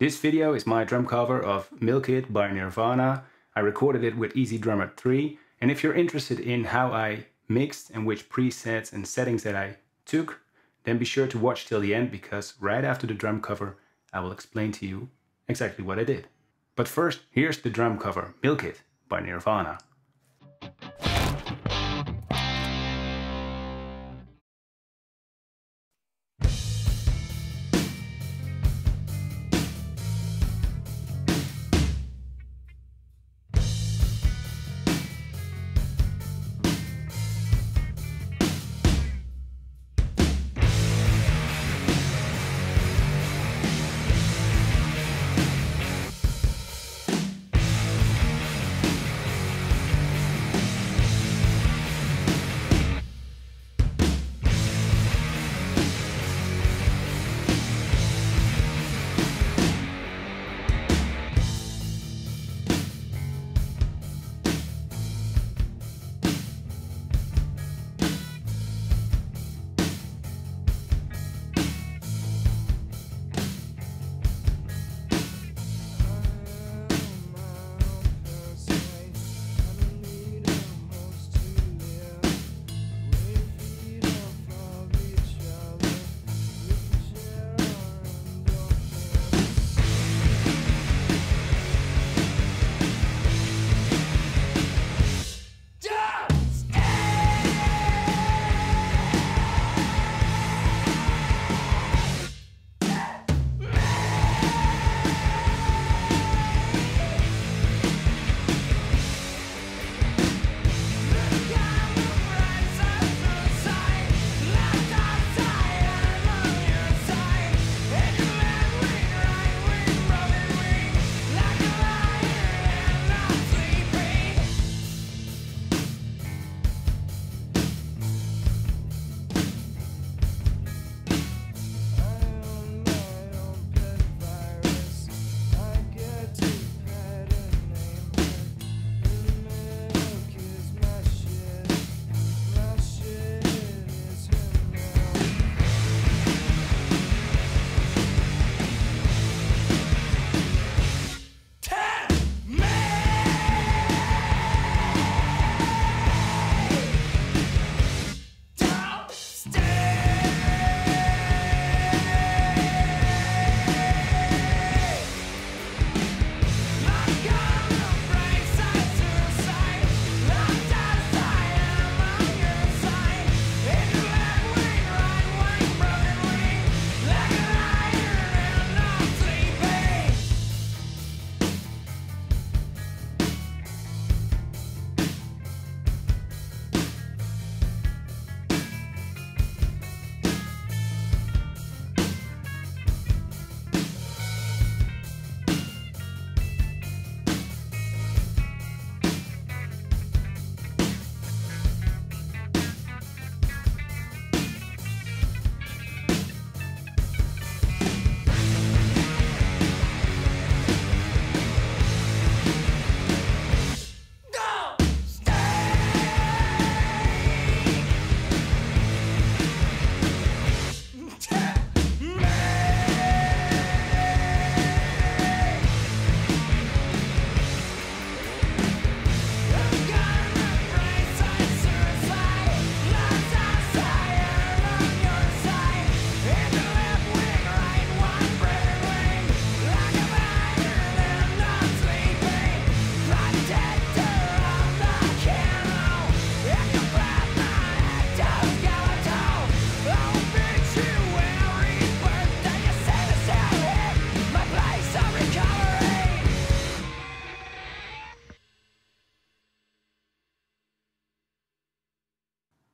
This video is my drum cover of Milk It by Nirvana. I recorded it with EZdrummer 3, and if you're interested in how I mixed and which presets and settings that I took, then be sure to watch till the end, because right after the drum cover I will explain to you exactly what I did. But first, here's the drum cover, Milk It by Nirvana.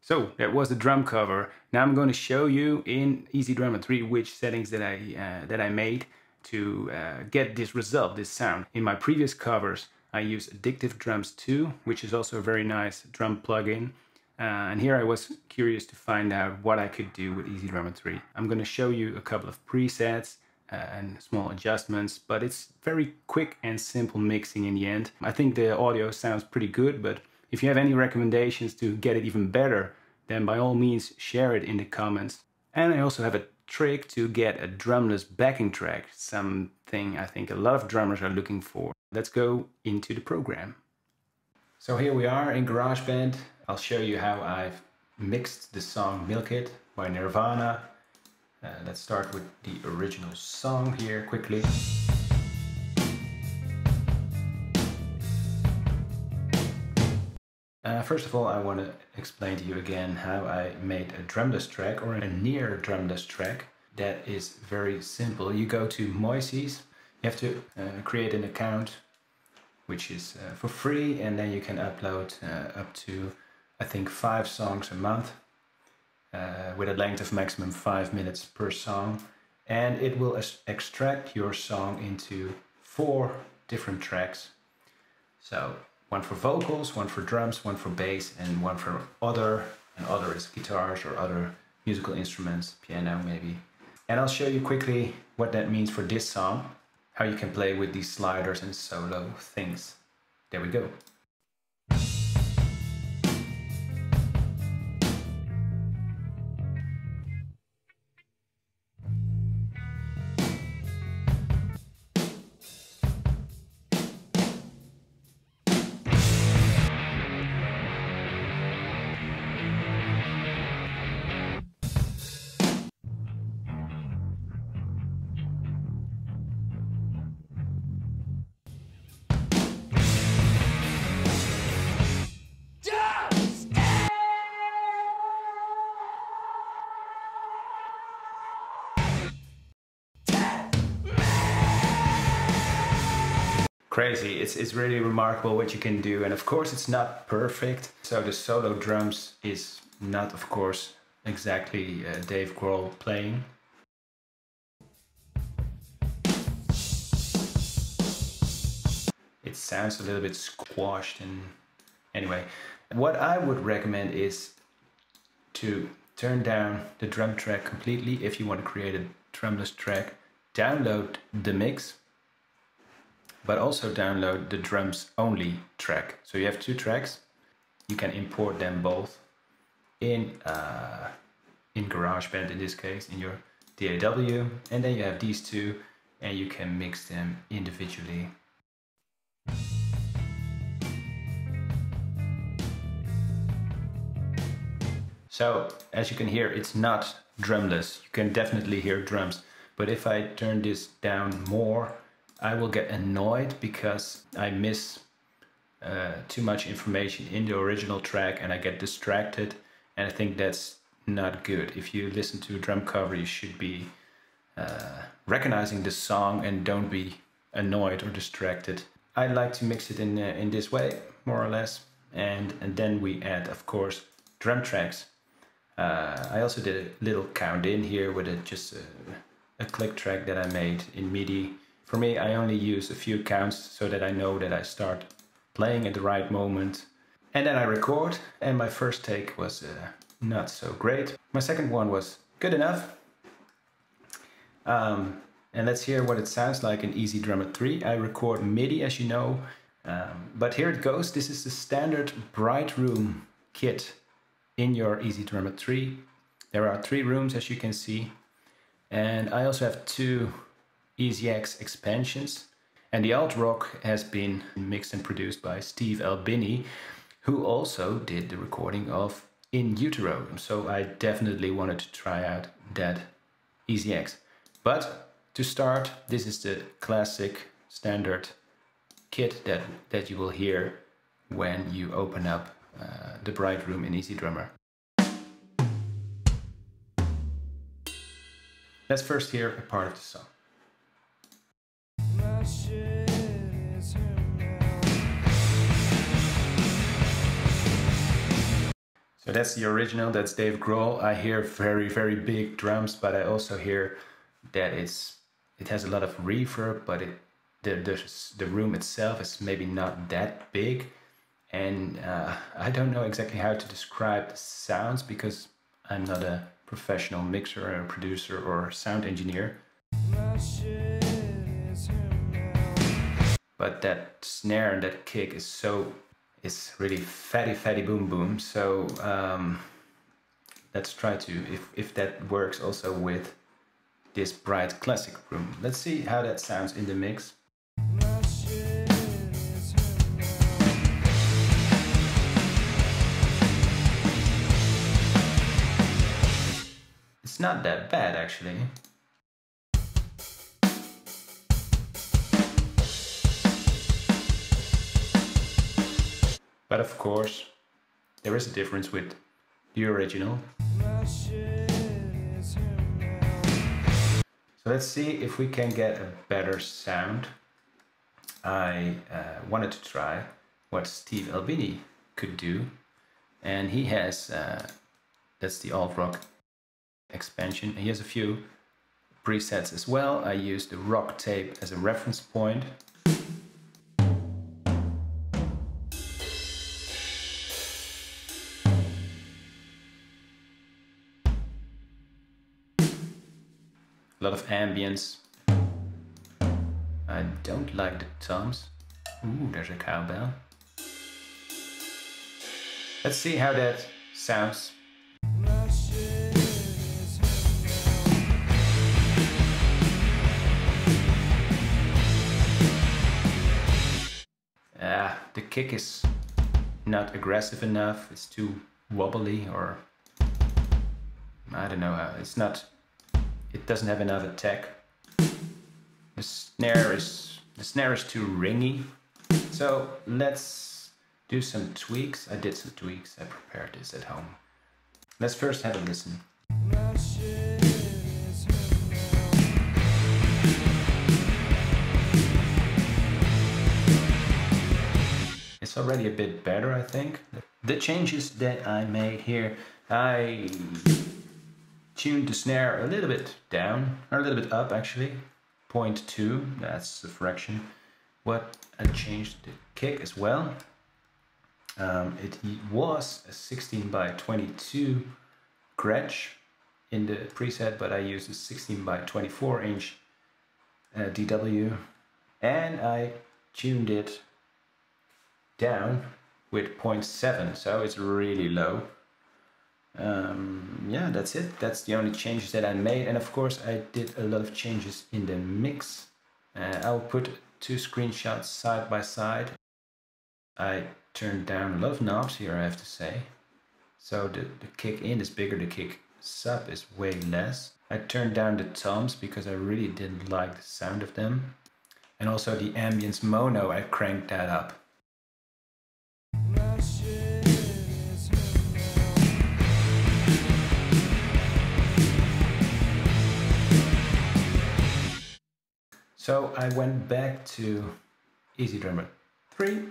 So that was the drum cover. Now I'm going to show you in EZdrummer 3 which settings that I made to get this result, this sound. In my previous covers I used Addictive Drums 2, which is also a very nice drum plugin. And here I was curious to find out what I could do with EZdrummer 3. I'm going to show you a couple of presets and small adjustments, but it's very quick and simple mixing in the end. I think the audio sounds pretty good, but if you have any recommendations to get it even better, then by all means share it in the comments. And I also have a trick to get a drumless backing track, something I think a lot of drummers are looking for. Let's go into the program. So here we are in GarageBand. I'll show you how I've mixed the song Milk It by Nirvana. Let's start with the original song here quickly. First of all, I want to explain to you again how I made a drumless track, or a near drumless track. That is very simple. You go to Moises, you have to create an account, which is for free, and then you can upload up to, I think, 5 songs a month with a length of maximum 5 minutes per song, and it will extract your song into 4 different tracks. So one for vocals, one for drums, one for bass, and one for other, and other is guitars or other musical instruments, piano maybe. And I'll show you quickly what that means for this song, how you can play with these sliders and solo things. There we go. Crazy, it's really remarkable what you can do, and of course it's not perfect. So the solo drums is not, of course, exactly Dave Grohl playing. It sounds a little bit squashed, and anyway, what I would recommend is to turn down the drum track completely if you want to create a drumless track. Download the mix, but also download the drums only track. So you have 2 tracks. You can import them both in GarageBand, in this case, in your DAW, and then you have these 2, and you can mix them individually. So as you can hear, it's not drumless. You can definitely hear drums, but if I turn this down more, I will get annoyed because I miss too much information in the original track, and I get distracted, and I think that's not good. If you listen to a drum cover, you should be recognizing the song and don't be annoyed or distracted. I like to mix it in this way, more or less, and then we add, of course, drum tracks. I also did a little count in here with just a click track that I made in MIDI. For me, I only use a few counts so that I know that I start playing at the right moment. And then I record, and my first take was not so great. My second one was good enough. And let's hear what it sounds like in EZdrummer 3. I record MIDI, as you know, but here it goes. This is the standard Bright Room kit in your EZdrummer 3. There are 3 rooms, as you can see, and I also have 2 EZX expansions, and the alt rock has been mixed and produced by Steve Albini, who also did the recording of In Utero, so I definitely wanted to try out that EZX. But to start, this is the classic standard kit that you will hear when you open up the Bright Room in EZdrummer. Let's first hear a part of the song. So that's the original, that's Dave Grohl. I hear very, very big drums, but I also hear that it has a lot of reverb, but the room itself is maybe not that big. And I don't know exactly how to describe the sounds because I'm not a professional mixer or producer or sound engineer. But that snare and that kick is really fatty boom boom. So let's try to, if that works also with this bright classic room. Let's see how that sounds in the mix. It's not that bad actually. But of course, there is a difference with the original. So let's see if we can get a better sound. I wanted to try what Steve Albini could do. And he has, that's the alt rock expansion. He has a few presets as well. I used the rock tape as a reference point. A lot of ambience. I don't like the toms. Ooh, there's a cowbell. Let's see how that sounds. The kick is not aggressive enough. It's too wobbly, or I don't know. It's not. It doesn't have enough attack. The snare is too ringy. So let's do some tweaks. I did some tweaks. I prepared this at home. Let's first have a listen. It's already a bit better, I think. The changes that I made here, I tuned the snare a little bit down, or a little bit up actually, 0.2, that's the fraction. What I changed the kick as well. It was a 16 by 22 Gretsch in the preset, but I used a 16 by 24 inch DW, and I tuned it down with 0.7, so it's really low. Yeah, that's it. That's the only changes that I made, and of course I did a lot of changes in the mix. I'll put two screenshots side by side. I turned down a lot of knobs here, I have to say. So the kick in is bigger, the kick sub is way less. I turned down the toms because I really didn't like the sound of them. And also the ambience mono, I cranked that up. So I went back to EZdrummer 3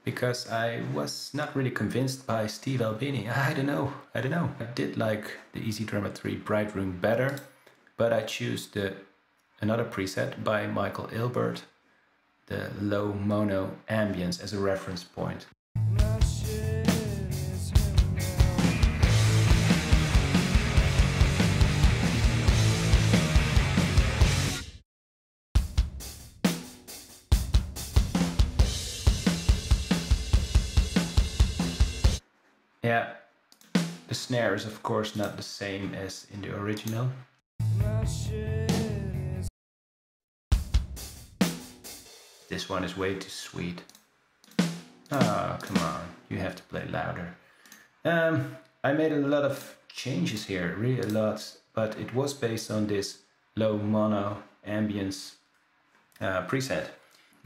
because I was not really convinced by Steve Albini. I don't know. I did like the EZdrummer 3 Bright Room better, but I choose another preset by Michael Ilbert, the low mono ambience, as a reference point. Yeah, the snare is of course not the same as in the original. This one is way too sweet. Oh, come on, you have to play louder. I made a lot of changes here, really a lot, but it was based on this low mono ambience preset.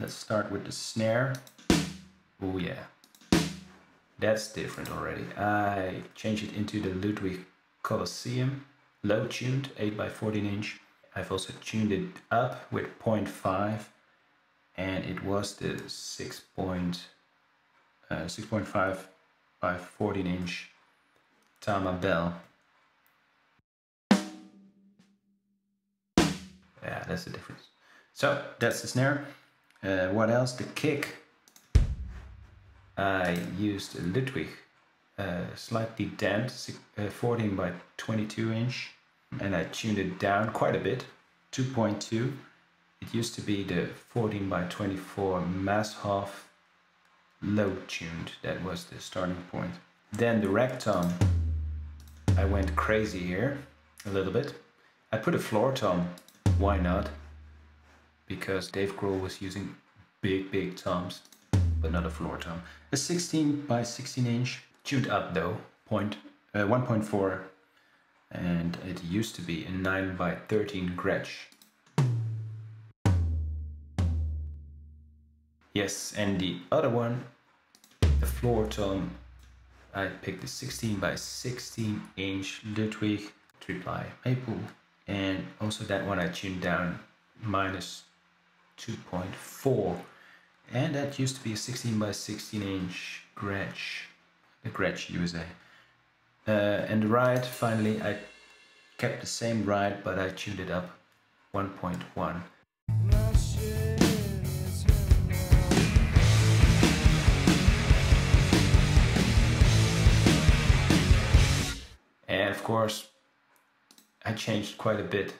Let's start with the snare. Oh yeah. That's different already. I changed it into the Ludwig Colosseum, low tuned, 8 by 14 inch. I've also tuned it up with 0.5, and it was the 6.5 by 14 inch Tama Bell. Yeah, that's the difference. So that's the snare. What else? The kick. I used a Ludwig slightly damped 14 by 22 inch, and I tuned it down quite a bit, 2.2. It used to be the 14 by 24 Masshoff low tuned. That was the starting point. Then the rag tom, I went crazy here a little bit. I put a floor tom. Why not? Because Dave Grohl was using big toms, but not a floor tom. A 16 by 16 inch, tuned up though, 1.4, and it used to be a 9 by 13 Gretsch. Yes, and the other one, the floor tom, I picked the 16 by 16 inch Ludwig 3-ply maple, and also that one I tuned down minus 2.4, and that used to be a 16 by 16 inch Gretsch, the Gretsch USA. And the ride, finally I kept the same ride, but I tuned it up 1.1. And of course I changed quite a bit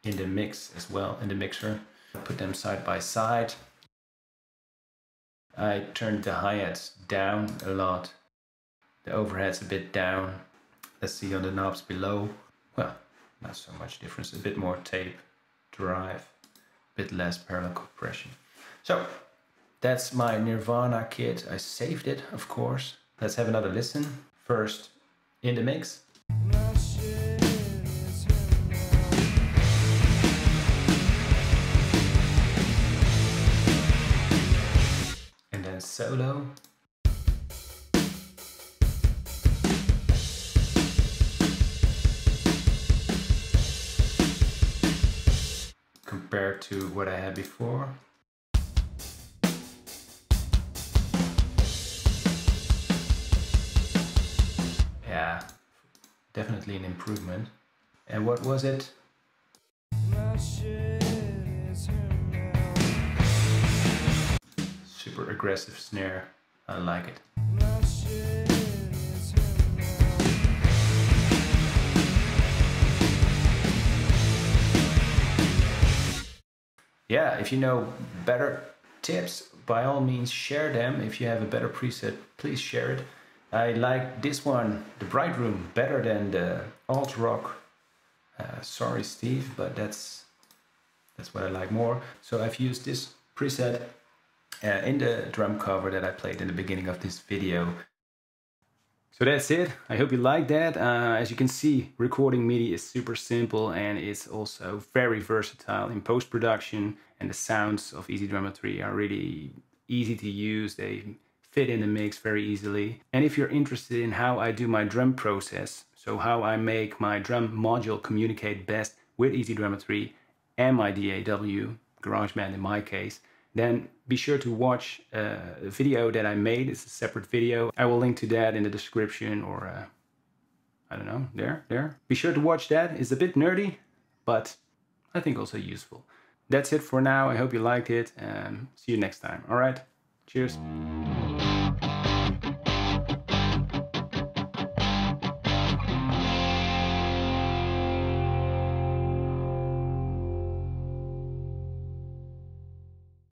in the mix as well, in the mixer. I put them side by side. I turned the hi-hats down a lot, the overheads a bit down. Let's see on the knobs below. Well, not so much difference, a bit more tape drive, a bit less parallel compression. So that's my Nirvana kit. I saved it, of course. Let's have another listen. First in the mix. And then solo. Compared to what I had before. Yeah, definitely an improvement. And what was it? Super aggressive snare. I like it. Yeah, if you know better tips, by all means share them. If you have a better preset, please share it. I like this one, the Bright Room, better than the Alt Rock. Sorry Steve, but that's what I like more. So I've used this preset in the drum cover that I played in the beginning of this video. So that's it. I hope you like that. As you can see, recording MIDI is super simple and it's also very versatile in post-production, and the sounds of EZdrummer 3 are really easy to use. They fit in the mix very easily. And if you're interested in how I do my drum process, so how I make my drum module communicate best with EZdrummer 3 and my DAW, GarageBand in my case, then be sure to watch a video that I made. It's a separate video. I will link to that in the description, or I don't know, there. Be sure to watch that. It's a bit nerdy, but I think also useful. That's it for now. I hope you liked it, and see you next time. All right, cheers.